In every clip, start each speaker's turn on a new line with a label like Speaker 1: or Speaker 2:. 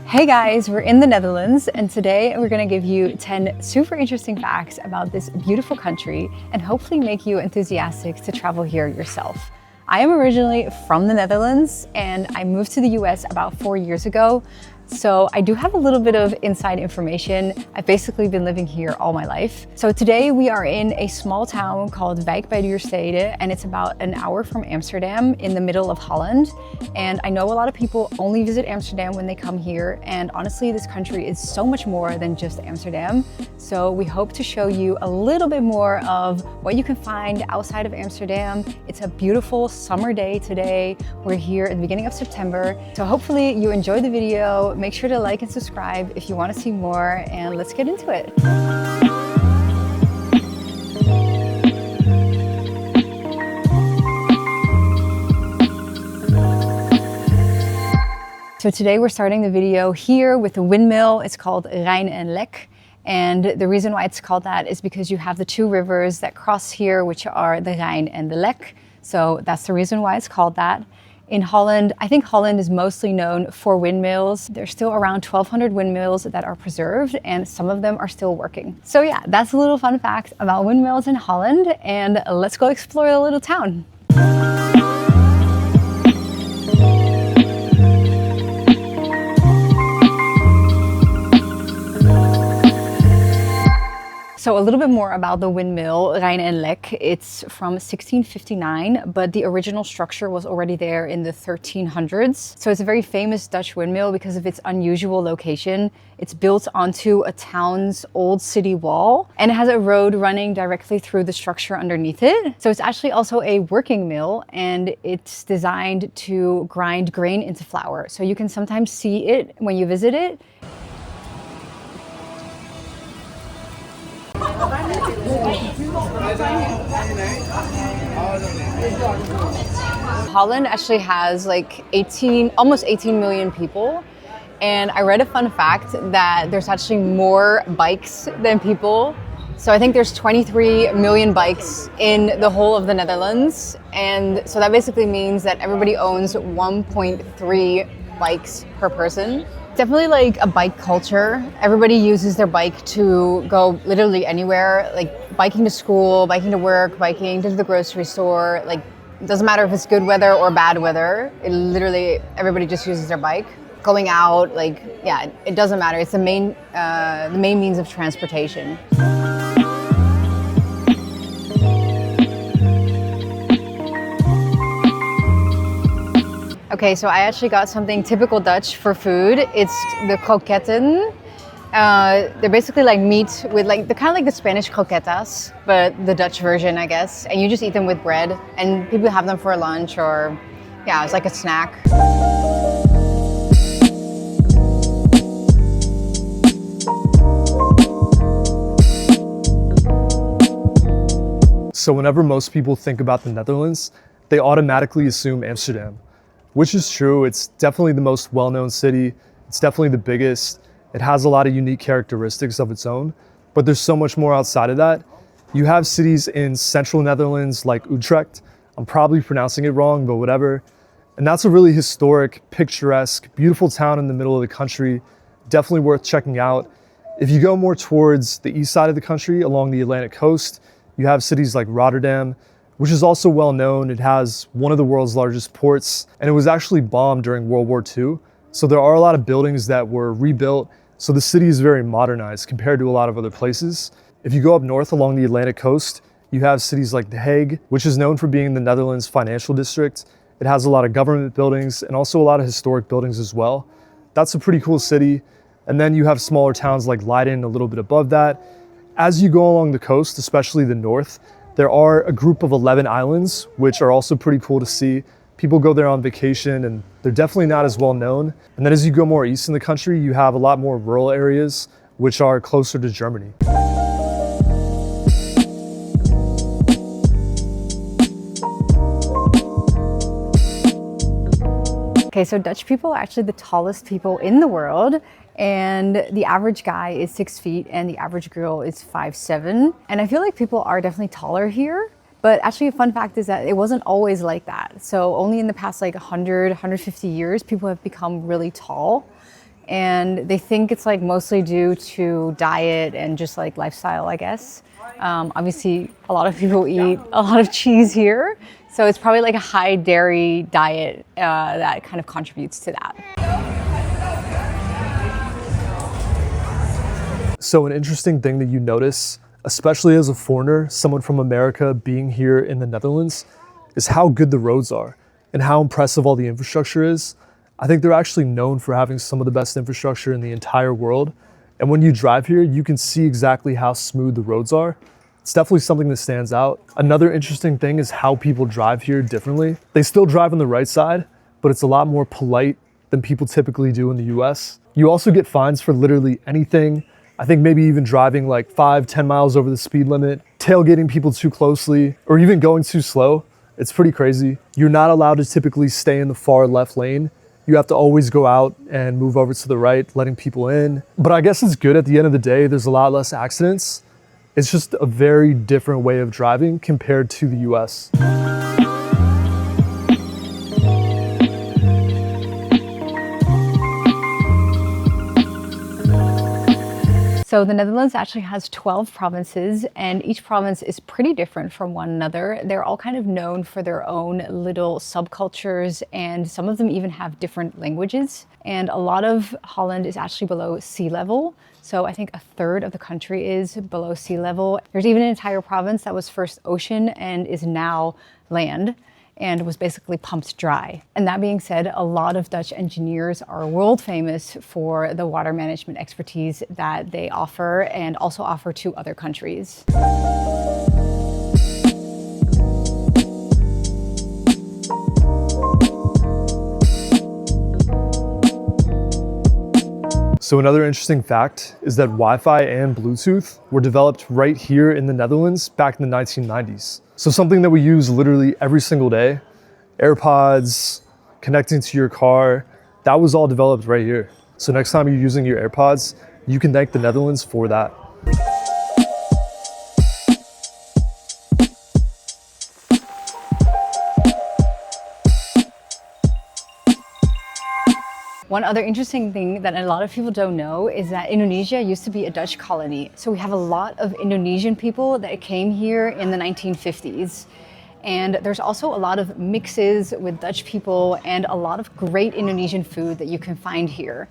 Speaker 1: Hey guys, we're in the Netherlands and today we're going to give you 10 super interesting facts about this beautiful country and hopefully make you enthusiastic to travel here yourself. I am originally from the Netherlands and I moved to the US about 4 years ago. So I do have a little bit of inside information. I've basically been living here all my life. So today we are in a small town called Wijk bij Duurstede, and it's about an hour from Amsterdam in the middle of Holland. And I know a lot of people only visit Amsterdam when they come here. And honestly, this country is so much more than just Amsterdam. So we hope to show you a little bit more of what you can find outside of Amsterdam. It's a beautiful summer day today. We're here at the beginning of September. So hopefully you enjoy the video. Make sure to like and subscribe if you want to see more, and let's get into it. So today we're starting the video here with the windmill. It's called Rijn and Wijk. And the reason why it's called that is because you have the two rivers that cross here, which are the Rijn and the Wijk. So that's the reason why it's called that. In Holland, I think Holland is mostly known for windmills. There's still around 1,200 windmills that are preserved and some of them are still working. So yeah, that's a little fun fact about windmills in Holland, and let's go explore the little town. So a little bit more about the windmill Rijn en Wijk. It's from 1659, but the original structure was already there in the 1300s. So it's a very famous Dutch windmill because of its unusual location. It's built onto a town's old city wall, and it has a road running directly through the structure underneath it. So it's actually also a working mill, and it's designed to grind grain into flour. So you can sometimes see it when you visit it. Holland actually has like almost 18 million people. And I read a fun fact that there's actually more bikes than people. So I think there's 23 million bikes in the whole of the Netherlands. And so that basically means that everybody owns 1.3 bikes per person. Definitely like a bike culture. Everybody uses their bike to go literally anywhere, like biking to school, biking to work, biking to the grocery store. Like, it doesn't matter if it's good weather or bad weather. It literally, everybody just uses their bike. Going out, like, yeah, it doesn't matter. It's the main means of transportation. Okay, so I actually got something typical Dutch for food. It's the kroketten. They're basically like meat with they're kind of like the Spanish croquetas, but the Dutch version, I guess. And you just eat them with bread, and people have them for lunch or, yeah, it's like a snack.
Speaker 2: So whenever most people think about the Netherlands, they automatically assume Amsterdam. Which is true. It's definitely the most well-known city. It's definitely the biggest. It has a lot of unique characteristics of its own, but there's so much more outside of that. You have cities in central Netherlands like Utrecht. I'm probably pronouncing it wrong, but whatever. And that's a really historic, picturesque, beautiful town in the middle of the country. Definitely worth checking out. If you go more towards the east side of the country along the Atlantic coast, you have cities like Rotterdam, which is also well known. It has one of the world's largest ports, and it was actually bombed during World War II. So there are a lot of buildings that were rebuilt. So the city is very modernized compared to a lot of other places. If you go up north along the Atlantic coast, you have cities like The Hague, which is known for being the Netherlands' financial district. It has a lot of government buildings and also a lot of historic buildings as well. That's a pretty cool city. And then you have smaller towns like Leiden a little bit above that. As you go along the coast, especially the north, there are a group of 11 islands, which are also pretty cool to see. People go there on vacation and they're definitely not as well known. And then as you go more east in the country, you have a lot more rural areas, which are closer to Germany.
Speaker 1: Okay, so Dutch people are actually the tallest people in the world. And the average guy is 6 feet and the average girl is 5'7". And I feel like people are definitely taller here. But actually a fun fact is that it wasn't always like that. So only in the past like 100, 150 years, people have become really tall. And they think it's like mostly due to diet and just like lifestyle, I guess. Obviously, a lot of people eat a lot of cheese here, so it's probably like a high dairy diet that kind of contributes to that.
Speaker 2: So an interesting thing that you notice, especially as a foreigner, someone from America being here in the Netherlands, is how good the roads are and how impressive all the infrastructure is. I think they're actually known for having some of the best infrastructure in the entire world. And when you drive here, you can see exactly how smooth the roads are. It's definitely something that stands out. Another interesting thing is how people drive here differently. They still drive on the right side, but it's a lot more polite than people typically do in the US. You also get fines for literally anything. I think maybe even driving like 5-10 miles over the speed limit, tailgating people too closely, or even going too slow. It's pretty crazy. You're not allowed to typically stay in the far left lane. You have to always go out and move over to the right, letting people in. But I guess it's good at the end of the day. There's a lot less accidents. It's just a very different way of driving compared to the US.
Speaker 1: So the Netherlands actually has 12 provinces, and each province is pretty different from one another. They're all kind of known for their own little subcultures, and some of them even have different languages. And a lot of Holland is actually below sea level. So I think a third of the country is below sea level. There's even an entire province that was first ocean and is now land, and was basically pumped dry. And that being said, a lot of Dutch engineers are world famous for the water management expertise that they offer and also offer to other countries.
Speaker 2: So another interesting fact is that Wi-Fi and Bluetooth were developed right here in the Netherlands back in the 1990s. So something that we use literally every single day, AirPods, connecting to your car, that was all developed right here. So next time you're using your AirPods, you can thank the Netherlands for that.
Speaker 1: One other interesting thing that a lot of people don't know is that Indonesia used to be a Dutch colony. So we have a lot of Indonesian people that came here in the 1950s. And there's also a lot of mixes with Dutch people and a lot of great Indonesian food that you can find here.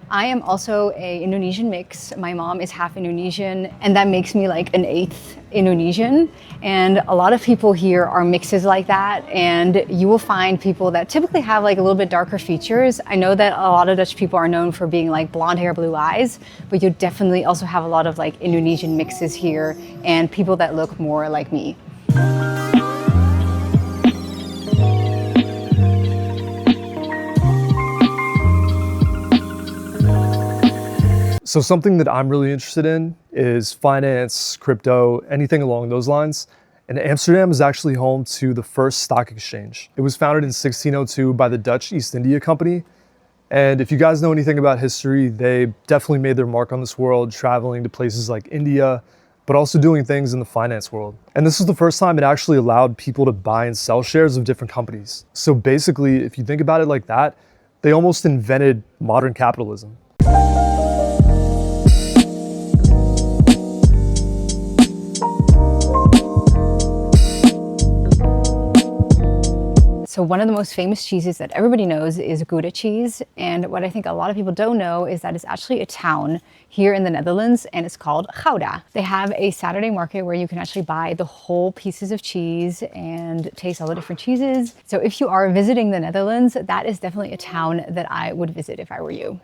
Speaker 1: I am also an Indonesian mix. My mom is half Indonesian, and that makes me like an eighth Indonesian. And a lot of people here are mixes like that, and you will find people that typically have like a little bit darker features. I know that a lot of Dutch people are known for being like blonde hair, blue eyes, but you definitely also have a lot of like Indonesian mixes here and people that look more like me.
Speaker 2: So something that I'm really interested in is finance, crypto, anything along those lines. And Amsterdam is actually home to the first stock exchange. It was founded in 1602 by the Dutch East India Company. And if you guys know anything about history, they definitely made their mark on this world, traveling to places like India, but also doing things in the finance world. And this was the first time it actually allowed people to buy and sell shares of different companies. So basically, if you think about it like that, they almost invented modern capitalism.
Speaker 1: So one of the most famous cheeses that everybody knows is Gouda cheese. And what I think a lot of people don't know is that it's actually a town here in the Netherlands, and it's called Gouda. They have a Saturday market where you can actually buy the whole pieces of cheese and taste all the different cheeses. So if you are visiting the Netherlands, that is definitely a town that I would visit if I were you.